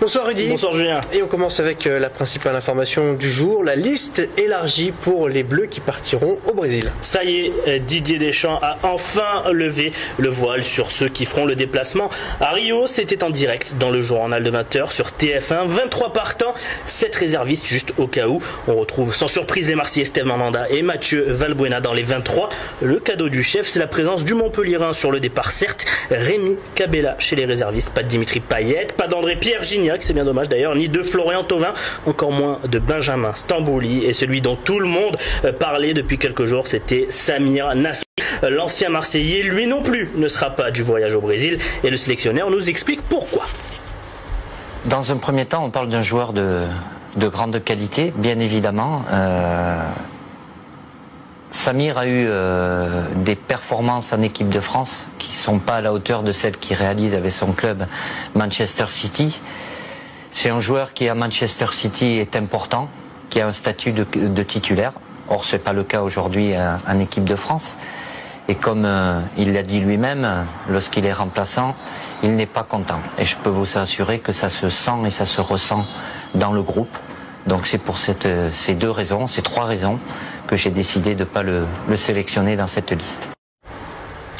Bonsoir Rudy. Bonsoir Julien. Et on commence avec la principale information du jour, la liste élargie pour les Bleus qui partiront au Brésil. Ça y est, Didier Deschamps a enfin levé le voile sur ceux qui feront le déplacement à Rio. C'était en direct dans le journal de 20h sur TF1. 23 partants, 7 réservistes juste au cas où. On retrouve sans surprise les Marseillais Steve Mandanda et Mathieu Valbuena dans les 23. Le cadeau du chef, c'est la présence du Montpellierin sur le départ, certes. Rémi Cabella chez les réservistes, pas de Dimitri Payet, pas d'André Pierre Gignac, c'est bien dommage d'ailleurs, ni de Florian Thauvin, encore moins de Benjamin Stambouli. Et celui dont tout le monde parlait depuis quelques jours, c'était Samir Nasri. L'ancien Marseillais, lui non plus, ne sera pas du voyage au Brésil. Et le sélectionneur nous explique pourquoi. Dans un premier temps, on parle d'un joueur de grande qualité, bien évidemment. Samir a eu des performances en équipe de France qui ne sont pas à la hauteur de celles qu'il réalise avec son club Manchester City. C'est un joueur qui à Manchester City est important, qui a un statut de titulaire. Or, ce n'est pas le cas aujourd'hui en équipe de France. Et comme il l'a dit lui-même, lorsqu'il est remplaçant, il n'est pas content. Et je peux vous assurer que ça se sent et ça se ressent dans le groupe. Donc c'est pour ces trois raisons que j'ai décidé de ne pas le sélectionner dans cette liste.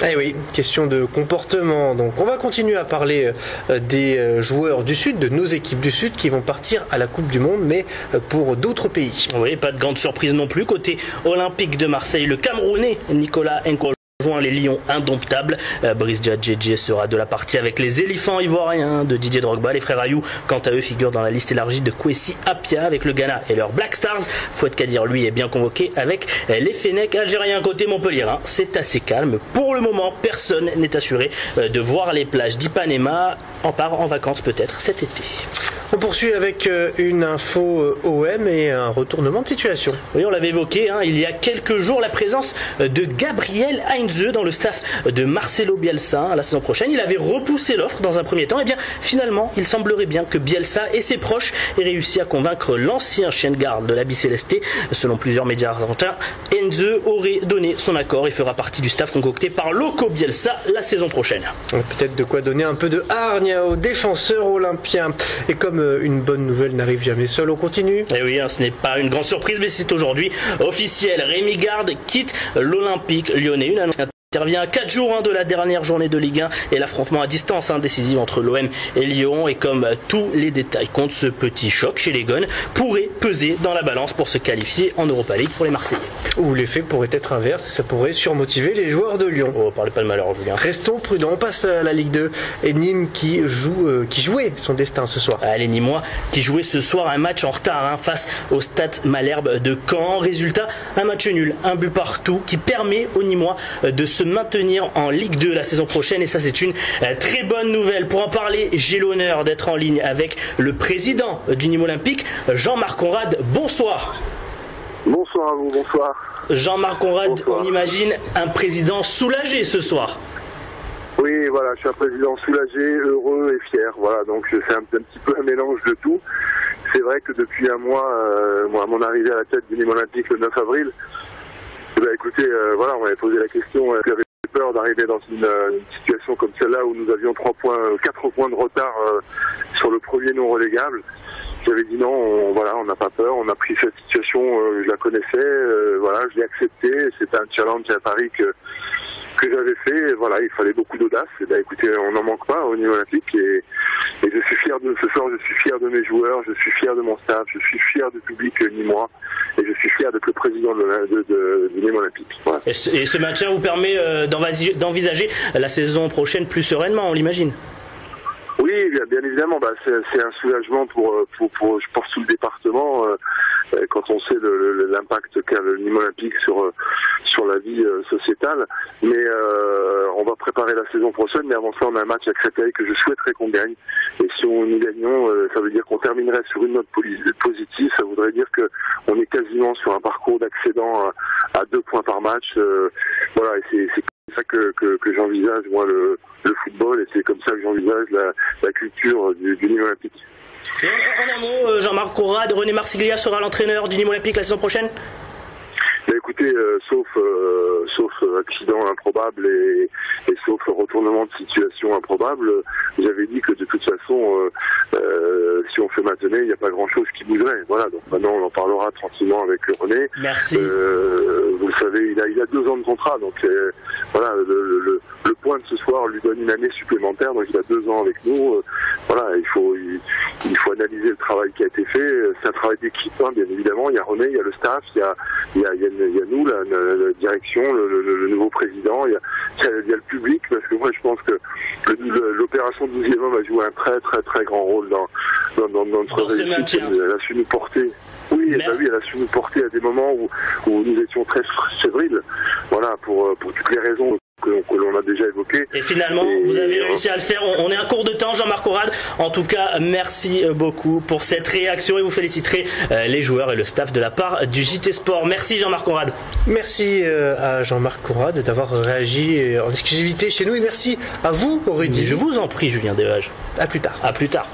Eh oui, question de comportement. Donc on va continuer à parler des joueurs du Sud, de nos équipes du Sud qui vont partir à la Coupe du Monde, mais pour d'autres pays. Oui, pas de grande surprise non plus. Côté olympique de Marseille, le Camerounais Nicolas Nkola rejoint les Lions indomptables. Brice Djadjedje sera de la partie avec les éléphants ivoiriens de Didier Drogba. Les frères Ayou, quant à eux, figurent dans la liste élargie de Kwesi Appiah avec le Ghana et leurs Black Stars. Fouad Kadir, lui, est bien convoqué avec les Fennecs algériens. Côté Montpellierin, c'est assez calme. Pour le moment, personne n'est assuré de voir les plages d'Ipanema. On part en vacances peut-être cet été. On poursuit avec une info OM et un retournement de situation. Oui, on l'avait évoqué il y a quelques jours, la présence de Gabriel Heinze dans le staff de Marcelo Bielsa à la saison prochaine. Il avait repoussé l'offre dans un premier temps. Et bien, finalement, il semblerait bien que Bielsa et ses proches aient réussi à convaincre l'ancien chien de garde de l'Albiceleste. Selon plusieurs médias argentins, Heinze aurait donné son accord et fera partie du staff concocté par Loco Bielsa la saison prochaine. Peut-être de quoi donner un peu de hargne aux défenseurs olympiens. Et comme une bonne nouvelle n'arrive jamais seule, on continue. Et oui, ce n'est pas une grande surprise, mais c'est aujourd'hui officiel. Rémi Garde quitte l'Olympique lyonnais. Une annonce intervient à 4 jours de la dernière journée de Ligue 1 et l'affrontement à distance décisif entre l'OM et Lyon. Et comme tous les détails comptent, ce petit choc chez les Gones pourrait peser dans la balance pour se qualifier en Europa League pour les Marseillais. Ou l'effet pourrait être inverse, ça pourrait surmotiver les joueurs de Lyon. Oh, parlez pas de malheur, Julien. Restons prudents, on passe à la Ligue 2 et Nîmes qui jouait son destin ce soir. Les Nîmois qui jouaient ce soir un match en retard face au Stade Malherbe de Caen. Résultat, un match nul, un but partout qui permet aux Nîmois de se maintenir en Ligue 2 la saison prochaine, et ça c'est une très bonne nouvelle. Pour en parler, j'ai l'honneur d'être en ligne avec le président du Nîmes Olympique, Jean-Marc Conrad. Bonsoir. Bonsoir à vous, bonsoir. Jean-Marc Conrad, bonsoir. On imagine un président soulagé ce soir. Oui, voilà, je suis un président soulagé, heureux et fier. Voilà, donc c'est un petit peu un mélange de tout. C'est vrai que depuis un mois, à mon arrivée à la tête du Nîmes Olympique le 9 avril, écoutez, voilà, on m'avait posé la question, j'avais peur d'arriver dans une situation comme celle-là où nous avions 4 points de retard sur le premier non relégable. J'avais dit non, on n'a pas peur, on a pris cette situation, je la connaissais, voilà, je l'ai acceptée, c'était un challenge à Paris que j'avais fait, et voilà, il fallait beaucoup d'audace. Et écoutez, on n'en manque pas au Nîmes Olympique, et je suis fier de ce soir, je suis fier de mes joueurs, je suis fier de mon staff, je suis fier du public nîmois, et je suis fier d'être le président du Nîmes Olympique. Voilà. Et ce maintien vous permet d'envisager la saison prochaine plus sereinement, on l'imagine? Oui, bien évidemment, c'est un soulagement pour je pense tout le département quand on sait l'impact qu'a le Nîmes Olympique sur la vie sociétale. Mais on va préparer la saison prochaine, mais avant ça on a un match à Créteil que je souhaiterais qu'on gagne. Et si nous gagnons, ça veut dire qu'on terminerait sur une note positive. Ça voudrait dire que on est quasiment sur un parcours d'accédant à 2 points par match. Voilà, et c'est ça que j'envisage moi le football, et c'est comme ça que j'envisage la culture du Nîmes Olympique. Et en amont, Jean-Marc Conrad, René Marsiglia sera l'entraîneur du Nîmes Olympique la saison prochaine? Écoutez, sauf accident improbable et sauf retournement de situation improbable, j'avais dit que de toute façon, si on fait maintenir, il n'y a pas grand-chose qui bougerait. Voilà, donc maintenant on en parlera tranquillement avec le René. Merci. Vous le savez, il a 2 ans de contrat, donc voilà, le point de ce soir lui donne une année supplémentaire, donc il a 2 ans avec nous. Voilà, il faut analyser le travail qui a été fait. C'est un travail d'équipe, hein, bien évidemment. Il y a René, il y a le staff, il y a nous, la direction, le nouveau président, il y a le public, parce que moi je pense que l'opération 12e homme a joué un très très très grand rôle dans notre réussite. Elle a su nous porter. Oui, elle a su nous porter à des moments où nous étions très fébriles. Voilà, pour toutes les raisons que l'on a déjà évoquées. Et finalement, vous avez réussi à le faire. On est à court de temps, Jean-Marc Conrad. En tout cas, merci beaucoup pour cette réaction et vous féliciterez les joueurs et le staff de la part du JT Sport. Merci Jean-Marc Conrad. Merci à Jean-Marc Conrad d'avoir réagi en exclusivité chez nous et merci à vous, Rudy. Je vous en prie, Julien Dehage. À plus tard. À plus tard.